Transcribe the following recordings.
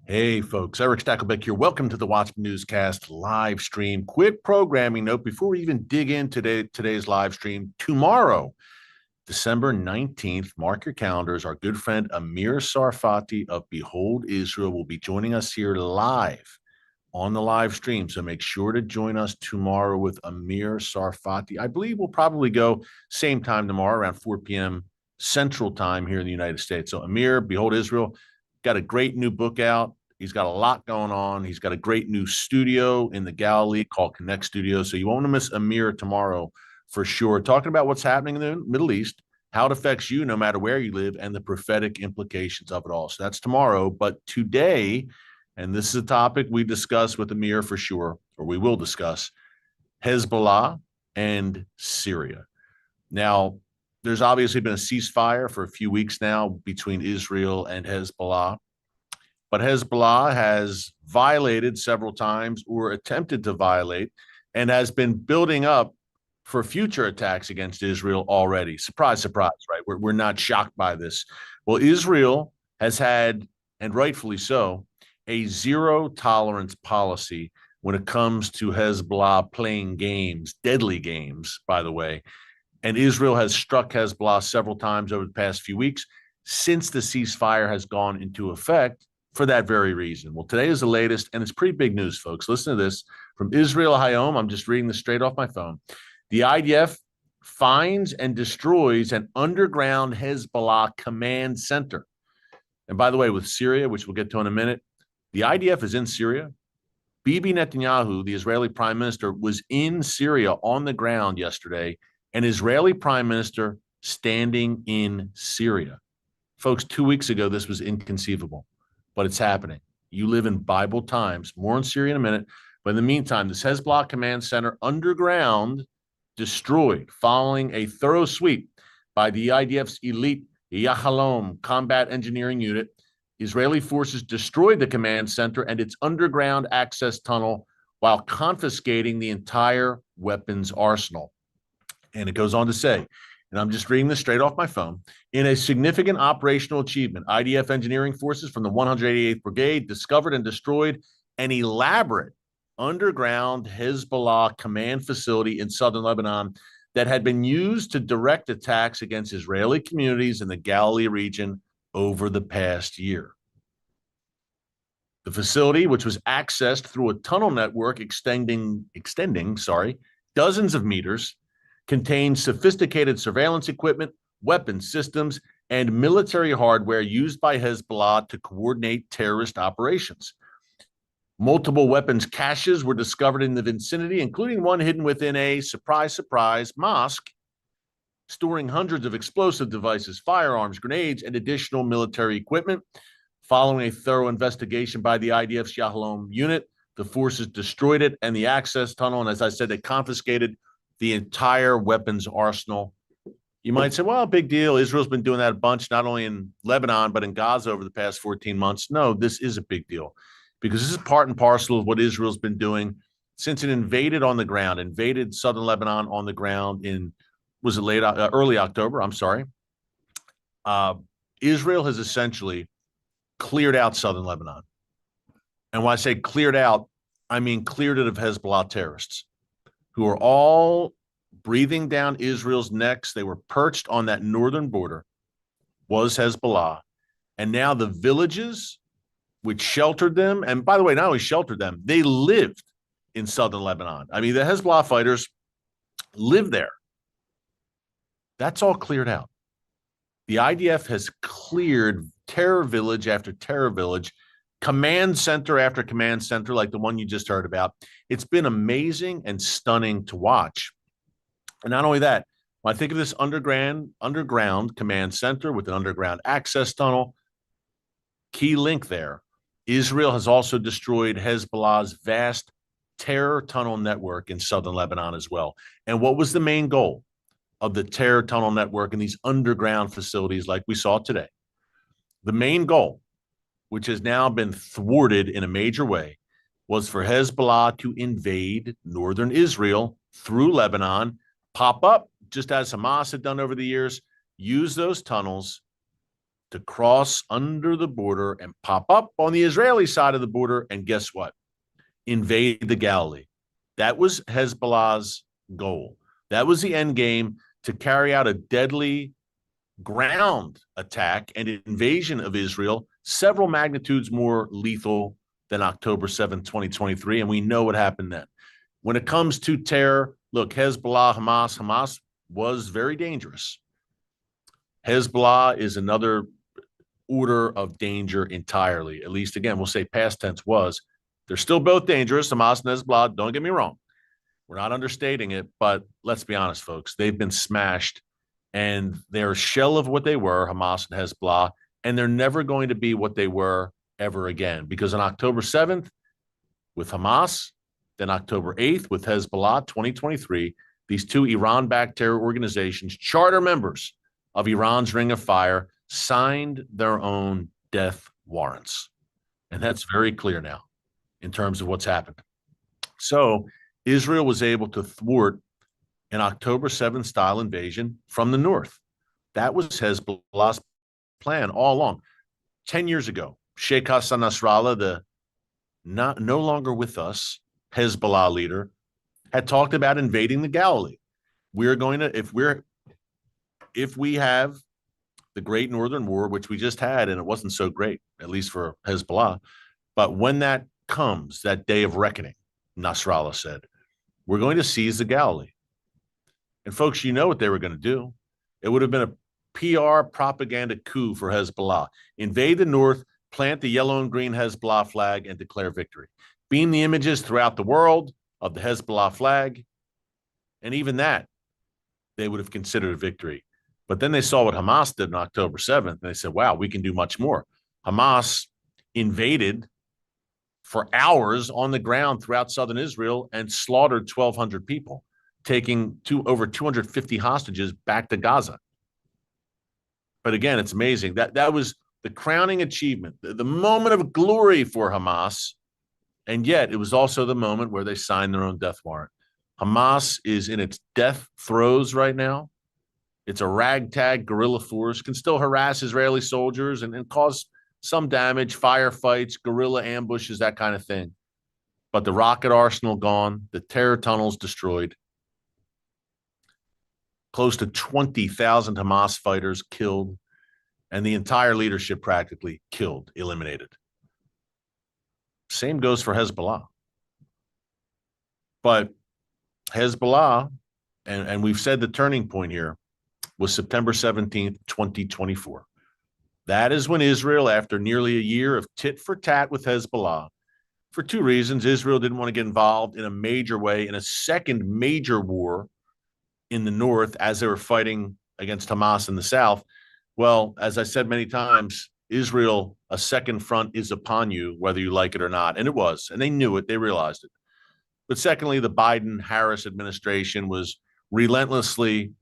Hey, folks, Erick Stakelbeck here. Welcome to the Watchman Newscast live stream. Quick programming note before we even dig into today's live stream. Tomorrow, December 19th, mark your calendars. Our good friend Amir Sarfati of Behold Israel will be joining us here live on the live stream. So make sure to join us tomorrow with Amir Sarfati. I believe we'll probably go same time tomorrow around 4 p.m. Central Time here in the United States. So Amir, Behold Israel, got a great new book out. He's got a lot going on. He's got a great new studio in the Galilee called Connect Studio. So you won't want to miss Amir tomorrow for sure. Talking about what's happening in the Middle East, how it affects you no matter where you live, and the prophetic implications of it all. So that's tomorrow. But today, and this is a topic we discuss with Amir for sure, or we will discuss, Hezbollah and Syria. Now, there's obviously been a ceasefire for a few weeks now between Israel and Hezbollah, but Hezbollah has violated several times or attempted to violate and has been building up for future attacks against Israel already. Surprise, surprise, right? We're not shocked by this. Well, Israel has had, and rightfully so, a zero tolerance policy when it comes to Hezbollah playing games, deadly games, by the way. And Israel has struck Hezbollah several times over the past few weeks since the ceasefire has gone into effect for that very reason. Well, today is the latest, and it's pretty big news, folks. Listen to this from Israel Hayom. I'm just reading this straight off my phone. The IDF finds and destroys an underground Hezbollah command center. And by the way, with Syria, which we'll get to in a minute, the IDF is in Syria. Bibi Netanyahu, the Israeli prime minister, was in Syria on the ground yesterday, an Israeli prime minister standing in Syria. Folks, 2 weeks ago, this was inconceivable, but it's happening. You live in Bible times. More on Syria in a minute. But in the meantime, this Hezbollah command center underground destroyed following a thorough sweep by the IDF's elite Yahalom combat engineering unit. Israeli forces destroyed the command center and its underground access tunnel while confiscating the entire weapons arsenal. And it goes on to say, and I'm just reading this straight off my phone, in a significant operational achievement, IDF engineering forces from the 188th Brigade discovered and destroyed an elaborate underground Hezbollah command facility in southern Lebanon that had been used to direct attacks against Israeli communities in the Galilee region over the past year. The facility, which was accessed through a tunnel network extending dozens of meters, contains sophisticated surveillance equipment, weapon systems, and military hardware used by Hezbollah to coordinate terrorist operations. Multiple weapons caches were discovered in the vicinity, including one hidden within a, surprise, surprise, mosque, storing hundreds of explosive devices, firearms, grenades, and additional military equipment. Following a thorough investigation by the IDF's Yahalom unit, the forces destroyed it and the access tunnel, and as I said, they confiscated the entire weapons arsenal. You might say, well, big deal. Israel's been doing that a bunch, not only in Lebanon, but in Gaza over the past 14 months. No, this is a big deal because this is part and parcel of what Israel's been doing since it invaded southern Lebanon on the ground in, was it early October? I'm sorry. Israel has essentially cleared out southern Lebanon. And when I say cleared out, I mean cleared it of Hezbollah terrorists who are all breathing down Israel's necks. They were perched on that northern border, was Hezbollah. And now the villages which sheltered them, and by the way, not only sheltered them, they lived in southern Lebanon. I mean, the Hezbollah fighters live there. That's all cleared out. The IDF has cleared terror village after terror village, command center after command center, like the one you just heard about. It's been amazing and stunning to watch. And not only that, when I think of this underground command center with an underground access tunnel, key link there, Israel has also destroyed Hezbollah's vast terror tunnel network in southern Lebanon as well. And what was the main goal of the terror tunnel network in these underground facilities like we saw today? The main goal, which has now been thwarted in a major way, was for Hezbollah to invade northern Israel through Lebanon, pop up, just as Hamas had done over the years, use those tunnels to cross under the border and pop up on the Israeli side of the border. And guess what? Invade the Galilee. That was Hezbollah's goal. That was the end game, to carry out a deadly ground attack and invasion of Israel, several magnitudes more lethal than October 7th, 2023. And we know what happened then. When it comes to terror, look, Hezbollah, Hamas was very dangerous. Hezbollah is another order of danger entirely. At least, again, we'll say past tense was. They're still both dangerous, Hamas and Hezbollah. Don't get me wrong. We're not understating it, but let's be honest, folks. They've been smashed, and they're a shell of what they were, Hamas and Hezbollah, and they're never going to be what they were ever again. Because on October 7th, with Hamas, then October 8th with Hezbollah, 2023, these two Iran-backed terror organizations, charter members of Iran's Ring of Fire, signed their own death warrants. And that's very clear now in terms of what's happened. So Israel was able to thwart an October 7th style invasion from the north. That was Hezbollah's plan all along. 10 years ago, Sheikh Hassan Nasrallah, the no longer with us Hezbollah leader, had talked about invading the Galilee. We're going to, if we have the Great Northern War, which we just had, and it wasn't so great, at least for Hezbollah, but when that comes, that day of reckoning, Nasrallah said, we're going to seize the Galilee. And folks, you know what they were going to do. It would have been a PR propaganda coup for Hezbollah. Invade the north, plant the yellow and green Hezbollah flag, and declare victory. Beam the images throughout the world of the Hezbollah flag. And even that, they would have considered a victory. But then they saw what Hamas did on October 7th, and they said, wow, we can do much more. Hamas invaded for hours on the ground throughout southern Israel and slaughtered 1,200 people, taking over 250 hostages back to Gaza. But again, it's amazing. That was the crowning achievement, the moment of glory for Hamas. And yet it was also the moment where they signed their own death warrant. Hamas is in its death throes right now. It's a ragtag guerrilla force, can still harass Israeli soldiers and cause some damage, firefights, guerrilla ambushes, that kind of thing. But the rocket arsenal gone, the terror tunnels destroyed. Close to 20,000 Hamas fighters killed, and the entire leadership practically killed, eliminated. Same goes for Hezbollah. But Hezbollah, and we've said the turning point here, was September 17th, 2024. That is when Israel, after nearly a year of tit for tat with Hezbollah, for two reasons, Israel didn't want to get involved in a major way in a second major war in the north as they were fighting against Hamas in the south. Well, as I said many times, Israel, a second front is upon you, whether you like it or not. And it was, and they knew it, they realized it. But secondly, the Biden-Harris administration was relentlessly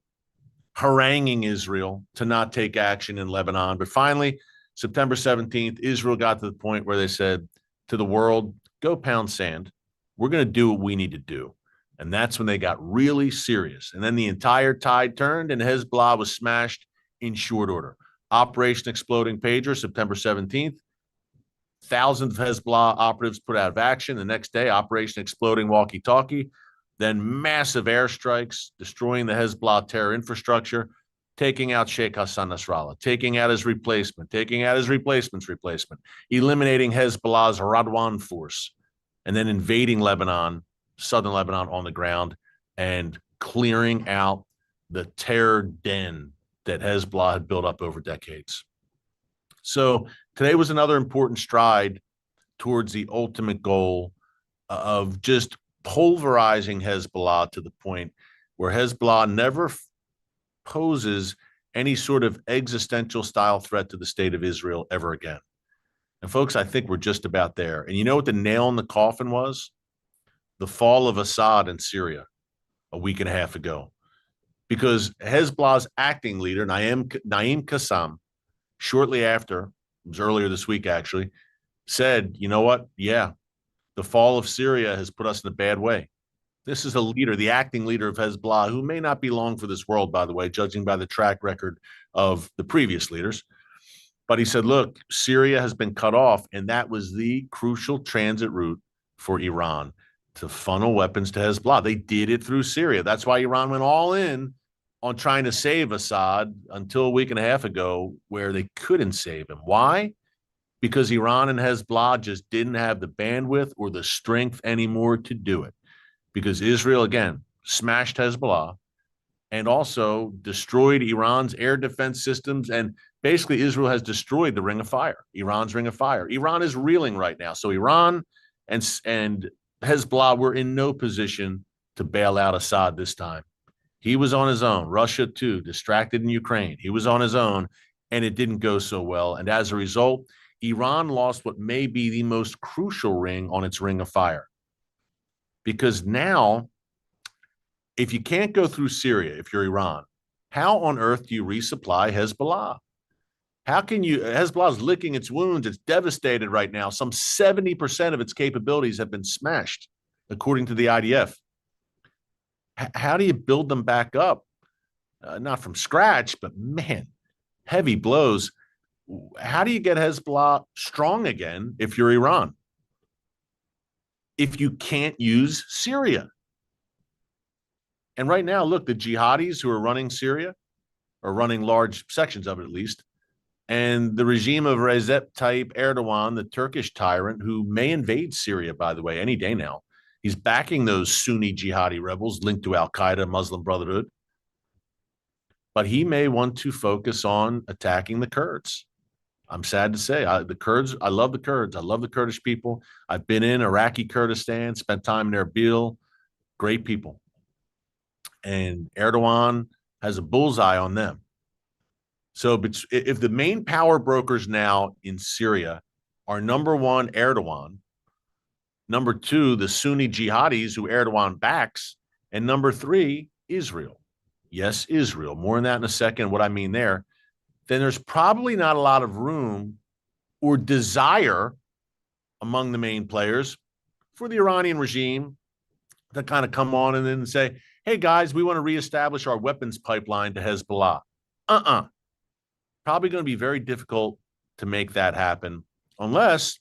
haranguing Israel to not take action in Lebanon. But finally, September 17th, Israel got to the point where they said to the world, go pound sand. We're going to do what we need to do. And that's when they got really serious. And then the entire tide turned and Hezbollah was smashed in short order. Operation Exploding Pager, September 17th. Thousands of Hezbollah operatives put out of action. The next day, Operation Exploding Walkie-Talkie. Then massive airstrikes, destroying the Hezbollah terror infrastructure, taking out Sheikh Hassan Nasrallah, taking out his replacement, taking out his replacement's replacement, eliminating Hezbollah's Radwan force, and then invading Lebanon, southern Lebanon on the ground, and clearing out the terror den that Hezbollah had built up over decades. So today was another important stride towards the ultimate goal of just pulverizing Hezbollah to the point where Hezbollah never poses any sort of existential style threat to the state of Israel ever again. And folks, I think we're just about there. And you know what the nail in the coffin was? The fall of Assad in Syria a week and a half ago. Because Hezbollah's acting leader, Naim Qassam, shortly after, it was earlier this week actually, said, you know what? Yeah, the fall of Syria has put us in a bad way. This is a leader, the acting leader of Hezbollah, who may not be long for this world, by the way, judging by the track record of the previous leaders. But he said, look, Syria has been cut off, and that was the crucial transit route for Iran to funnel weapons to Hezbollah. They did it through Syria. That's why Iran went all in on trying to save Assad until a week and a half ago, where they couldn't save him. Why? Because Iran and Hezbollah just didn't have the bandwidth or the strength anymore to do it. Because Israel, again, smashed Hezbollah and also destroyed Iran's air defense systems. And basically, Israel has destroyed the Ring of Fire, Iran's Ring of Fire. Iran is reeling right now. So Iran and Hezbollah were in no position to bail out Assad this time. He was on his own. Russia, too, distracted in Ukraine. He was on his own, and it didn't go so well. And as a result, Iran lost what may be the most crucial ring on its Ring of Fire. Because now, if you can't go through Syria, if you're Iran, how on earth do you resupply Hezbollah? How can you? Hezbollah is licking its wounds. It's devastated right now. Some 70% of its capabilities have been smashed, according to the IDF. How do you build them back up? Not from scratch, but man, heavy blows. How do you get Hezbollah strong again if you're Iran? If you can't use Syria. And right now, look, the jihadis who are running Syria are running large sections of it, at least. And the regime of Recep Tayyip Erdogan, the Turkish tyrant, who may invade Syria, by the way, any day now. He's backing those Sunni jihadi rebels linked to Al-Qaeda, Muslim Brotherhood. But he may want to focus on attacking the Kurds. I'm sad to say, the Kurds, I love the Kurds. I love the Kurdish people. I've been in Iraqi Kurdistan, spent time in Erbil. Great people. And Erdogan has a bullseye on them. So if the main power brokers now in Syria are number one, Erdogan, number two, the Sunni jihadis who Erdogan backs, and number three, Israel. Yes, Israel. More on that in a second, what I mean there. Then there's probably not a lot of room or desire among the main players for the Iranian regime to kind of come on and then say, hey, guys, we want to reestablish our weapons pipeline to Hezbollah. Probably going to be very difficult to make that happen unless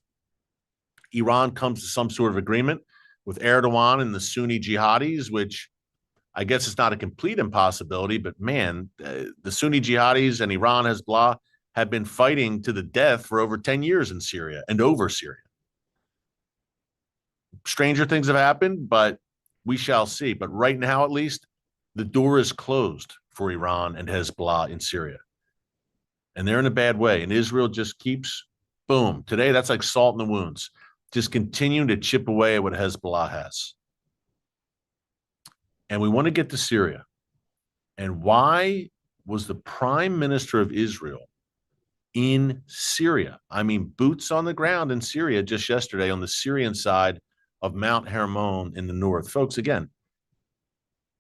Iran comes to some sort of agreement with Erdogan and the Sunni jihadis, which I guess it's not a complete impossibility, but man, the Sunni jihadis and Iran Hezbollah have been fighting to the death for over 10 years in Syria and over Syria. Stranger things have happened, but we shall see. But right now, at least, the door is closed for Iran and Hezbollah in Syria. And they're in a bad way. And Israel just keeps, boom. Today, that's like salt in the wounds. Just continuing to chip away at what Hezbollah has. And we want to get to Syria. And why was the prime minister of Israel in Syria? I mean, boots on the ground in Syria just yesterday on the Syrian side of Mount Hermon in the north. Folks, again,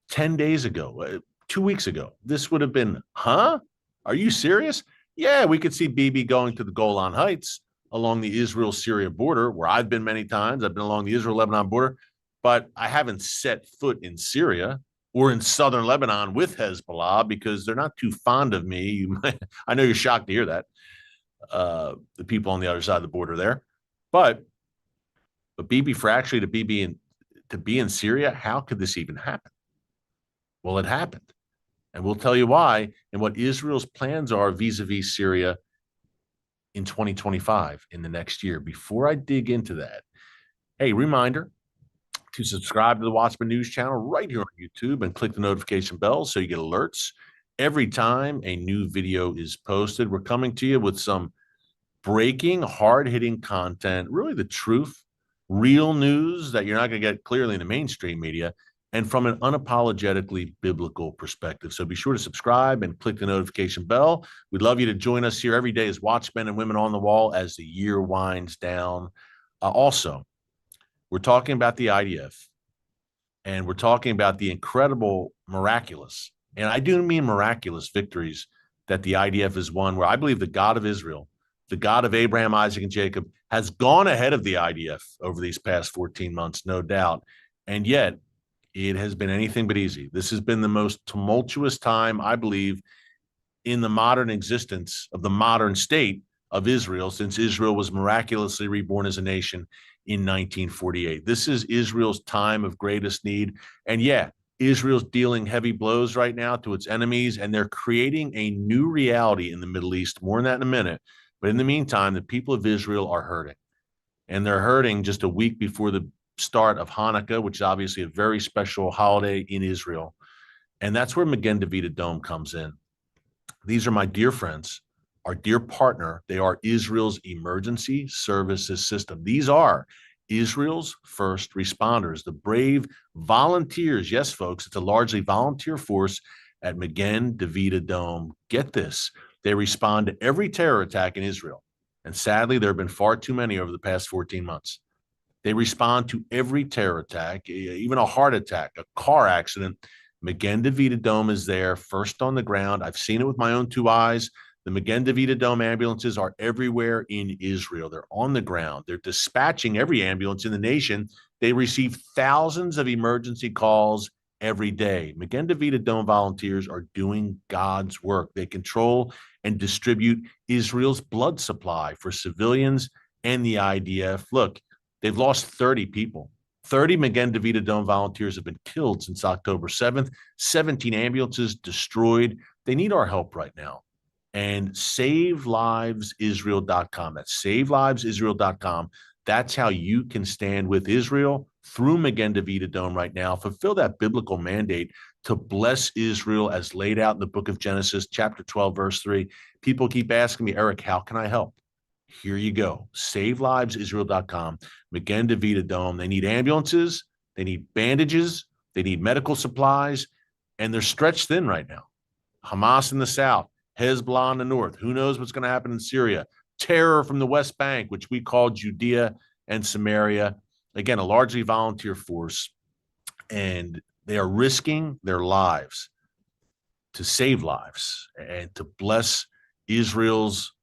10 days ago, 2 weeks ago, this would have been, huh? Are you serious? Yeah, we could see Bibi going to the Golan Heights along the Israel-Syria border, where I've been many times. I've been along the Israel-Lebanon border, but I haven't set foot in Syria or in southern Lebanon with Hezbollah because they're not too fond of me. I know you're shocked to hear that, the people on the other side of the border there. But Bibi, for actually to be in Syria, how could this even happen? Well, it happened. And we'll tell you why and what Israel's plans are vis-a-vis Syria in 2025, in the next year. Before I dig into that, hey, reminder to subscribe to the Watchman News channel right here on YouTube and click the notification bell so you get alerts every time a new video is posted. We're coming to you with some breaking, hard-hitting content, really the truth, real news that you're not going to get clearly in the mainstream media, and from an unapologetically biblical perspective. So be sure to subscribe and click the notification bell. We'd love you to join us here every day as watchmen and women on the wall as the year winds down. Also, we're talking about the IDF, and we're talking about the incredible, miraculous, and I do mean miraculous victories that the IDF has won, where I believe the God of Israel, the God of Abraham, Isaac, and Jacob, has gone ahead of the IDF over these past 14 months, no doubt. And yet, it has been anything but easy. This has been the most tumultuous time, I believe, in the modern existence of the modern state of Israel since Israel was miraculously reborn as a nation in 1948. This is Israel's time of greatest need. And yeah, Israel's dealing heavy blows right now to its enemies, and they're creating a new reality in the Middle East. More on that in a minute. But in the meantime, the people of Israel are hurting. And they're hurting just a week before the start of Hanukkah, which is obviously a very special holiday in Israel. And that's where Magen David Dome comes in. These are my dear friends, our dear partner. They are Israel's emergency services system. These are Israel's first responders, the brave volunteers. Yes, folks, it's a largely volunteer force at Magen David Dome. Get this. They respond to every terror attack in Israel. And sadly, there have been far too many over the past 14 months. They respond to every terror attack, even a heart attack, a car accident. Magen David Dome is there, first on the ground. I've seen it with my own two eyes. The Magen David Dome ambulances are everywhere in Israel. They're on the ground. They're dispatching every ambulance in the nation. They receive thousands of emergency calls every day. Magen David Dome volunteers are doing God's work. They control and distribute Israel's blood supply for civilians and the IDF. Look, they've lost 30 people. 30 Magen David Dome volunteers have been killed since October 7th, 17 ambulances destroyed. They need our help right now. And SaveLivesIsrael.com. That's SaveLivesIsrael.com. That's how you can stand with Israel through Magen David Dome right now. Fulfill that biblical mandate to bless Israel as laid out in the book of Genesis, chapter 12, verse 3. People keep asking me, Erick, how can I help? Here you go. SaveLivesIsrael.com. Magen David Dome. They need ambulances. They need bandages. They need medical supplies. And they're stretched thin right now. Hamas in the south, Hezbollah in the north. Who knows what's going to happen in Syria? Terror from the West Bank, which we call Judea and Samaria. Again, a largely volunteer force. And they are risking their lives to save lives and to bless Israel's,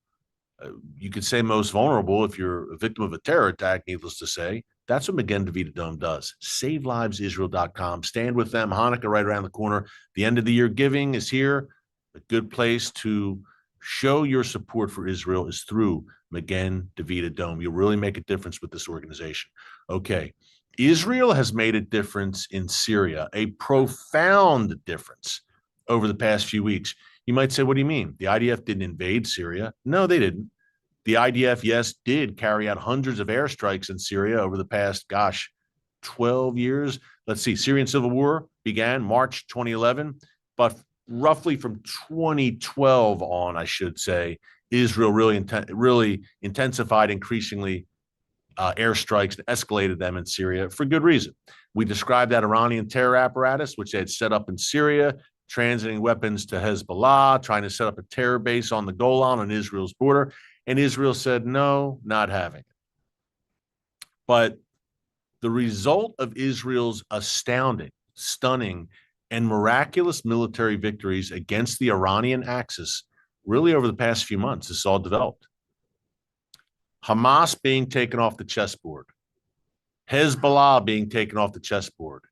you could say, most vulnerable. If you're a victim of a terror attack, needless to say, that's what Magen David Dome does. SaveLivesIsrael.com. Stand with them. Hanukkah right around the corner. The end of the year giving is here. A good place to show your support for Israel is through Magen David Dome. You'll really make a difference with this organization. Okay. Israel has made a difference in Syria, a profound difference over the past few weeks. You might say, what do you mean? The IDF didn't invade Syria. No, they didn't. The IDF, yes, did carry out hundreds of airstrikes in Syria over the past, 12 years. Let's see, Syrian civil war began March 2011, but roughly from 2012 on, I should say, Israel really intensified increasingly airstrikes and escalated them in Syria for good reason. We described that Iranian terror apparatus, which they had set up in Syria, transiting weapons to Hezbollah, trying to set up a terror base on the Golan on Israel's border. And Israel said, no, not having it. But the result of Israel's astounding, stunning, and miraculous military victories against the Iranian axis, really over the past few months, this all developed. Hamas being taken off the chessboard, Hezbollah being taken off the chessboard,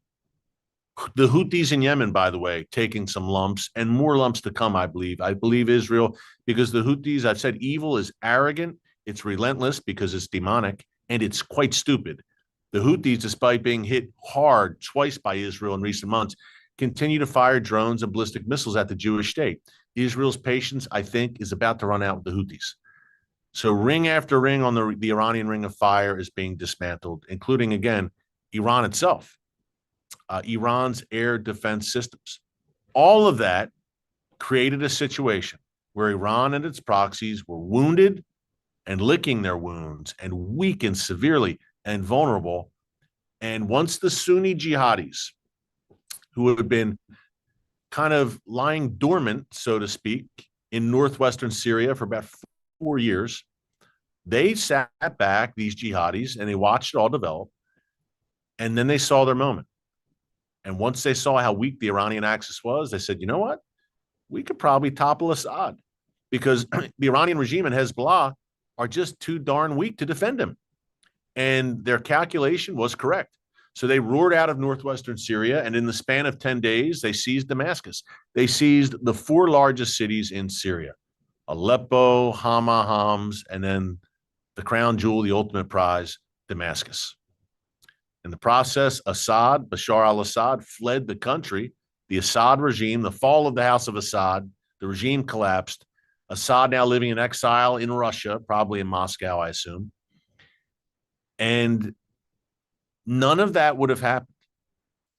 the Houthis in Yemen, by the way, taking some lumps and more lumps to come, I believe. I believe Israel, because the Houthis, I've said, evil is arrogant, it's relentless because it's demonic, and it's quite stupid. The Houthis, despite being hit hard twice by Israel in recent months, continue to fire drones and ballistic missiles at the Jewish state. Israel's patience, I think, is about to run out with the Houthis. So ring after ring on the Iranian ring of fire is being dismantled, including, again, Iran itself, Iran's air defense systems. All of that created a situation where Iran and its proxies were wounded and licking their wounds and weakened severely and vulnerable. And once the Sunni jihadis, who had been kind of lying dormant, so to speak, in northwestern Syria for about 4 years, they sat back, these jihadis, and they watched it all develop. And then they saw their moment. And once they saw how weak the Iranian axis was, they said, you know what? We could probably topple Assad because the Iranian regime and Hezbollah are just too darn weak to defend him. And their calculation was correct. So they roared out of northwestern Syria, and in the span of 10 days, they seized Damascus. They seized the 4 largest cities in Syria. Aleppo, Hama, Homs, and then the crown jewel, the ultimate prize, Damascus. In the process, Bashar al-Assad, fled the country. The Assad regime, the fall of the House of Assad, the regime collapsed. Assad now living in exile in Russia, probably in Moscow, I assume. And none of that would have happened.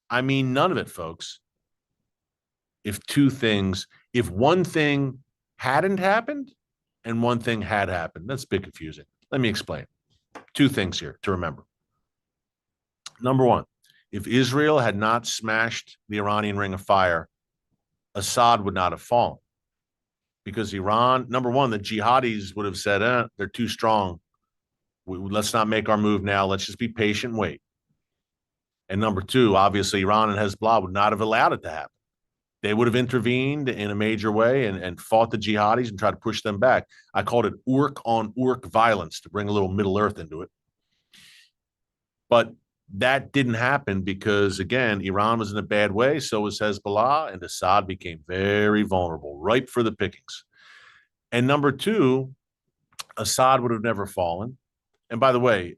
I mean, none of it, folks. If one thing hadn't happened and one thing had happened, that's a bit confusing. Let me explain. Two things here to remember. Number one, if Israel had not smashed the Iranian Ring of Fire, Assad would not have fallen. Because Iran, number one, the jihadis would have said, they're too strong. Let's not make our move now. Let's just be patient and wait. And number two, obviously, Iran and Hezbollah would not have allowed it to happen. They would have intervened in a major way and fought the jihadis and tried to push them back. I called it Urk on Urk violence to bring a little Middle Earth into it. But that didn't happen because, again, Iran was in a bad way. So was Hezbollah, and Assad became very vulnerable, ripe for the pickings. And number two, Assad would have never fallen. And by the way,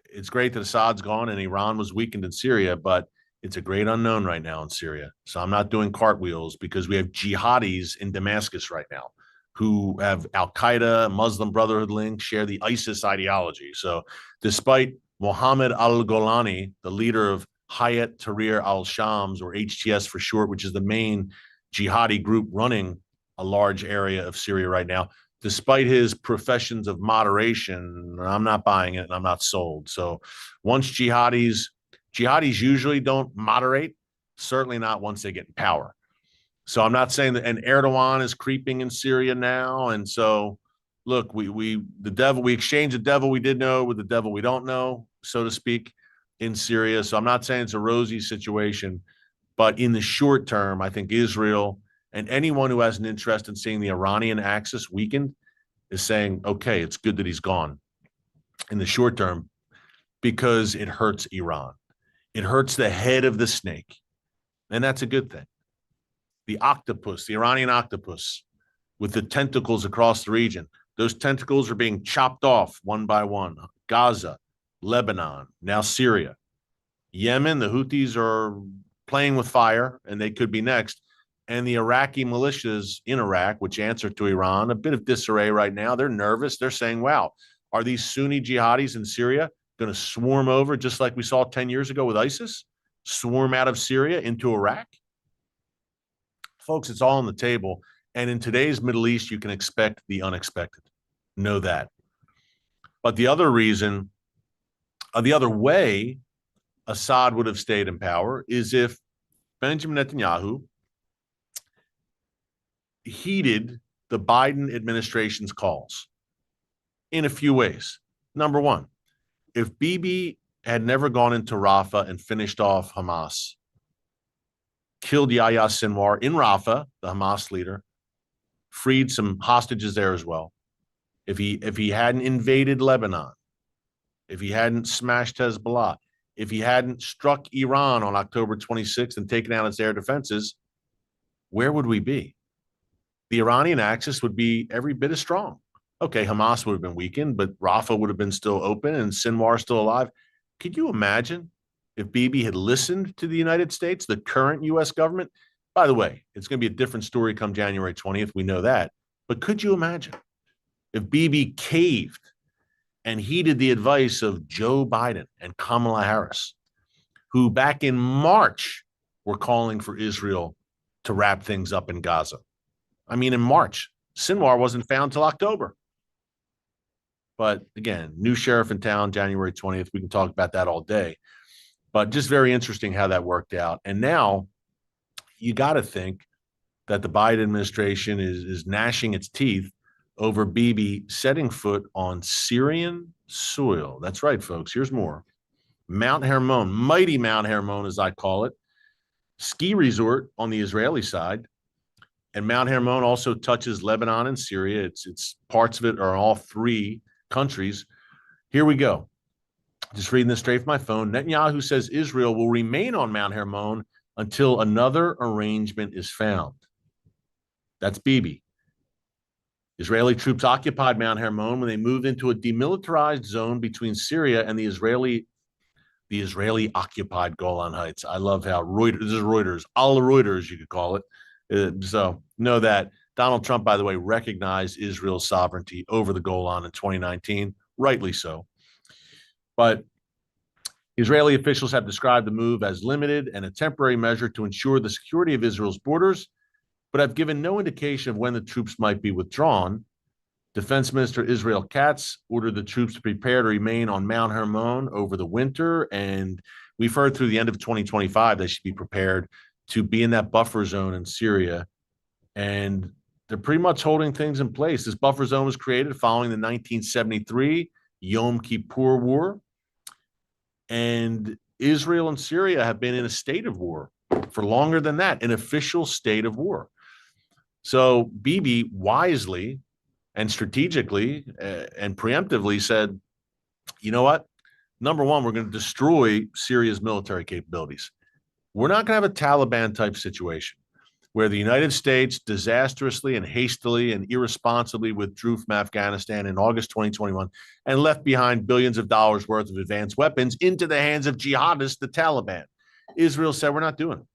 it's great that Assad's gone and Iran was weakened in Syria, but it's a great unknown right now in Syria. So I'm not doing cartwheels because we have jihadis in Damascus right now who have Al-Qaeda, Muslim Brotherhood links, share the ISIS ideology. So despite Mohammed al-Golani, the leader of Hayat Tahrir al-Shams, or HTS for short, which is the main jihadi group running a large area of Syria right now, despite his professions of moderation, I'm not buying it and I'm not sold. So once jihadis usually don't moderate, certainly not once they get in power. So I'm not saying that, and Erdogan is creeping in Syria now. And so look, we exchange the devil we did know with the devil we don't know, so to speak, in Syria. So I'm not saying it's a rosy situation, but in the short term, I think Israel and anyone who has an interest in seeing the Iranian axis weakened is saying, okay, it's good that he's gone in the short term because it hurts Iran. It hurts the head of the snake. And that's a good thing. The octopus, the Iranian octopus with the tentacles across the region, those tentacles are being chopped off one by one. Gaza, Lebanon, now Syria. Yemen, the Houthis are playing with fire and they could be next. And the Iraqi militias in Iraq, which answer to Iran, a bit of disarray right now. They're nervous. They're saying, wow, are these Sunni jihadis in Syria going to swarm over just like we saw 10 years ago with ISIS? Swarm out of Syria into Iraq? Folks, it's all on the table. And in today's Middle East, you can expect the unexpected. Know that. But the other reason, the other way Assad would have stayed in power is if Benjamin Netanyahu heeded the Biden administration's calls in a few ways. Number one, if Bibi had never gone into Rafah and finished off Hamas, killed Yahya Sinwar in Rafah, the Hamas leader, freed some hostages there as well. If he hadn't invaded Lebanon, if he hadn't smashed Hezbollah, if he hadn't struck Iran on October 26th and taken out its air defenses, where would we be? The Iranian axis would be every bit as strong. Okay, Hamas would have been weakened, but Rafah would have been still open and Sinwar still alive. Could you imagine if Bibi had listened to the United States, the current U.S. government? By the way, it's going to be a different story come January 20th. We know that. But could you imagine if Bibi caved and heeded the advice of Joe Biden and Kamala Harris, who back in March were calling for Israel to wrap things up in Gaza? I mean, in March, Sinwar wasn't found till October. But again, new sheriff in town, January 20th. We can talk about that all day. But just very interesting how that worked out. And now you got to think that the Biden administration is gnashing its teeth over Bibi setting foot on Syrian soil. That's right, folks. Here's more. Mount Hermon, mighty Mount Hermon, as I call it, ski resort on the Israeli side. And Mount Hermon also touches Lebanon and Syria. It's parts of it are all three countries. Here we go. Just reading this straight from my phone. Netanyahu says Israel will remain on Mount Hermon until another arrangement is found. That's Bibi. Israeli troops occupied Mount Hermon when they moved into a demilitarized zone between Syria and the Israeli occupied Golan Heights. I love how Reuters, this is Reuters, all the Reuters, you could call it. So know that Donald Trump, by the way, recognized Israel's sovereignty over the Golan in 2019, rightly so. But Israeli officials have described the move as limited and a temporary measure to ensure the security of Israel's borders, but have given no indication of when the troops might be withdrawn. Defense Minister Israel Katz ordered the troops to prepare to remain on Mount Hermon over the winter. And we've heard through the end of 2025, they should be prepared to be in that buffer zone in Syria. And they're pretty much holding things in place. This buffer zone was created following the 1973 Yom Kippur War. And Israel and Syria have been in a state of war for longer than that, an official state of war. So Bibi wisely and strategically and preemptively said, you know what? Number one, we're going to destroy Syria's military capabilities. We're not going to have a Taliban type situation where the United States disastrously and hastily and irresponsibly withdrew from Afghanistan in August 2021 and left behind billions of dollars worth of advanced weapons into the hands of jihadists, the Taliban. Israel said, we're not doing it.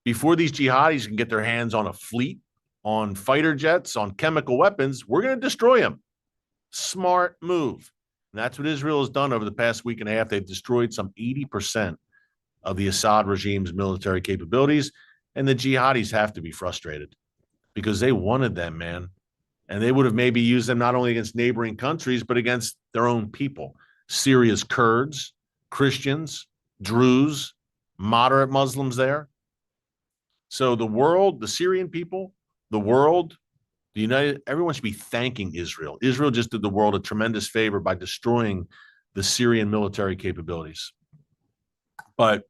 Before these jihadis can get their hands on a fleet, on fighter jets, on chemical weapons, we're going to destroy them. Smart move. And that's what Israel has done over the past week and a half. They've destroyed some 80% of the Assad regime's military capabilities. And the jihadis have to be frustrated because they wanted them, man. And they would have maybe used them not only against neighboring countries, but against their own people. Syria's Kurds, Christians, Druze, moderate Muslims there. So the world, the Syrian people, the world, the United, everyone should be thanking Israel. Israel just did the world a tremendous favor by destroying the Syrian military capabilities. But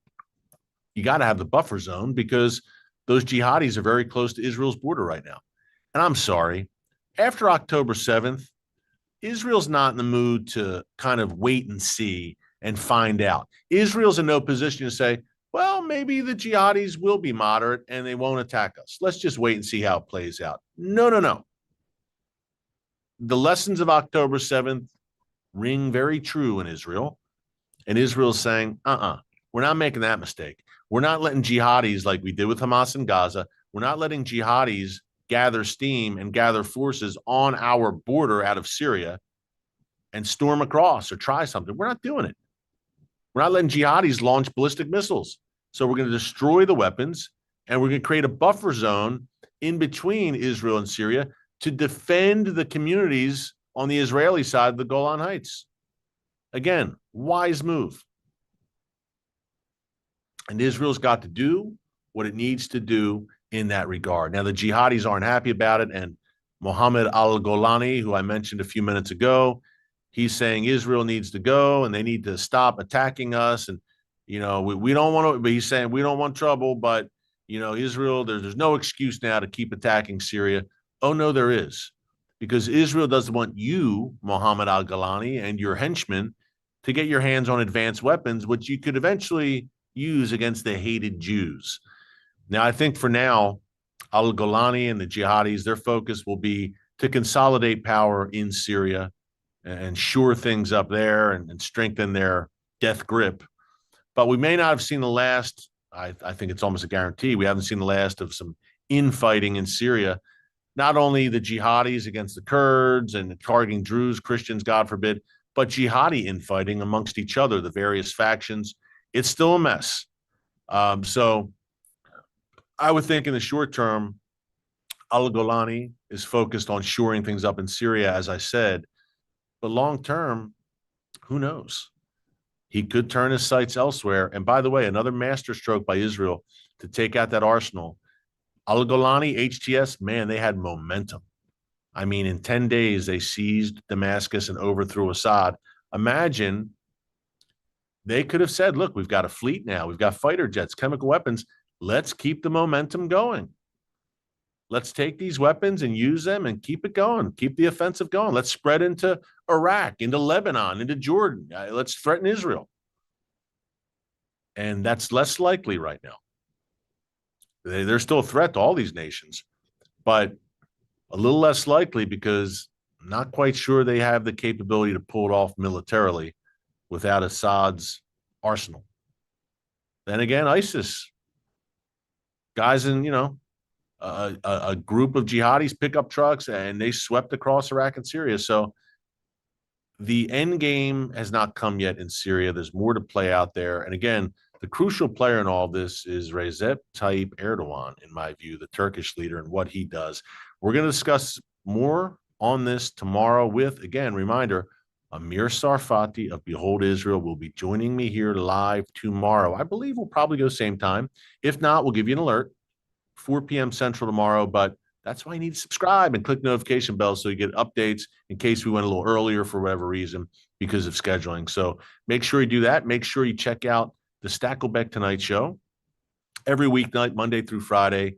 you got to have the buffer zone because those jihadis are very close to Israel's border right now. And I'm sorry, after October 7th, Israel's not in the mood to kind of wait and see and find out. Israel's in no position to say, well, maybe the jihadis will be moderate and they won't attack us. Let's just wait and see how it plays out. No, no, no. The lessons of October 7th ring very true in Israel. And Israel's saying, we're not making that mistake. We're not letting jihadis like we did with Hamas in Gaza. We're not letting jihadis gather steam and gather forces on our border out of Syria and storm across or try something. We're not doing it. We're not letting jihadis launch ballistic missiles. So we're going to destroy the weapons and we're going to create a buffer zone in between Israel and Syria to defend the communities on the Israeli side of the Golan Heights. Again, wise move. And Israel's got to do what it needs to do in that regard. Now, the jihadis aren't happy about it. And Mohammed al-Golani, who I mentioned a few minutes ago, he's saying Israel needs to go and they need to stop attacking us. And, you know, we don't want to, but he's saying we don't want trouble, but, you know, Israel, there's no excuse now to keep attacking Syria. Oh, no, there is. Because Israel doesn't want you, Mohammed al-Golani, and your henchmen to get your hands on advanced weapons, which you could eventually use against the hated Jews. Now, I think for now, al-Golani and the jihadis, their focus will be to consolidate power in Syria and shore things up there and strengthen their death grip. But we may not have seen the last, I think it's almost a guarantee, we haven't seen the last of some infighting in Syria. Not only the jihadis against the Kurds and targeting Druze, Christians, God forbid, but jihadi infighting amongst each other, the various factions. It's still a mess. So I would think in the short term, al-Golani is focused on shoring things up in Syria, as I said. But long term, who knows? He could turn his sights elsewhere. And by the way, another masterstroke by Israel to take out that arsenal. Al-Golani, HTS, man, they had momentum. I mean, in 10 days, they seized Damascus and overthrew Assad. Imagine they could have said, look, we've got a fleet now. We've got fighter jets, chemical weapons. Let's keep the momentum going. Let's take these weapons and use them and keep it going. Keep the offensive going. Let's spread into Iraq, into Lebanon, into Jordan. Let's threaten Israel. And that's less likely right now. They're still a threat to all these nations. But a little less likely because I'm not quite sure they have the capability to pull it off militarily without Assad's arsenal. Then again, ISIS, guys in, a group of jihadis pick up trucks and they swept across Iraq and Syria. So the end game has not come yet in Syria. There's more to play out there. And again, the crucial player in all this is Recep Tayyip Erdogan, in my view, the Turkish leader, and what he does. We're going to discuss more on this tomorrow with, again, reminder, Amir Sarfati of Behold Israel will be joining me here live tomorrow. I believe we'll probably go same time. If not, we'll give you an alert, 4 p.m. Central tomorrow. But that's why you need to subscribe and click notification bell so you get updates in case we went a little earlier for whatever reason because of scheduling. So make sure you do that. Make sure you check out the Stakelbeck Tonight Show every weeknight, Monday through Friday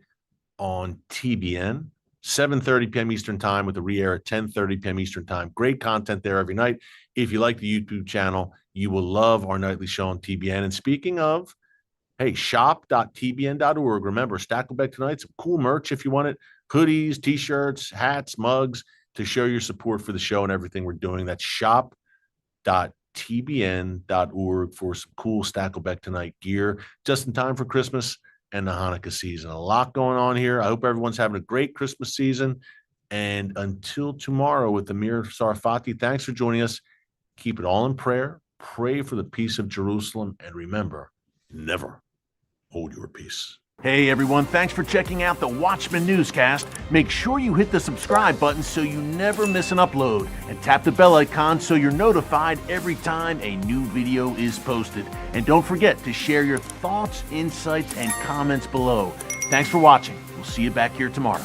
on TBN. 7:30 p.m. Eastern Time with a re-air at 10:30 p.m. Eastern Time. Great content there every night. If you like the YouTube channel, you will love our nightly show on TBN. And speaking of, hey, shop.tbn.org. Remember, Stakelbeck Tonight, some cool merch if you want it. Hoodies, T-shirts, hats, mugs to show your support for the show and everything we're doing. That's shop.tbn.org for some cool Stakelbeck Tonight gear just in time for Christmas and the Hanukkah season. A lot going on here. I hope everyone's having a great Christmas season. And until tomorrow with Amir Sarfati, thanks for joining us. Keep it all in prayer. Pray for the peace of Jerusalem. And remember, never hold your peace. Hey everyone, thanks for checking out the Watchman Newscast. Make sure you hit the subscribe button so you never miss an upload, and tap the bell icon so you're notified every time a new video is posted. And don't forget to share your thoughts, insights, and comments below. Thanks for watching. We'll see you back here tomorrow.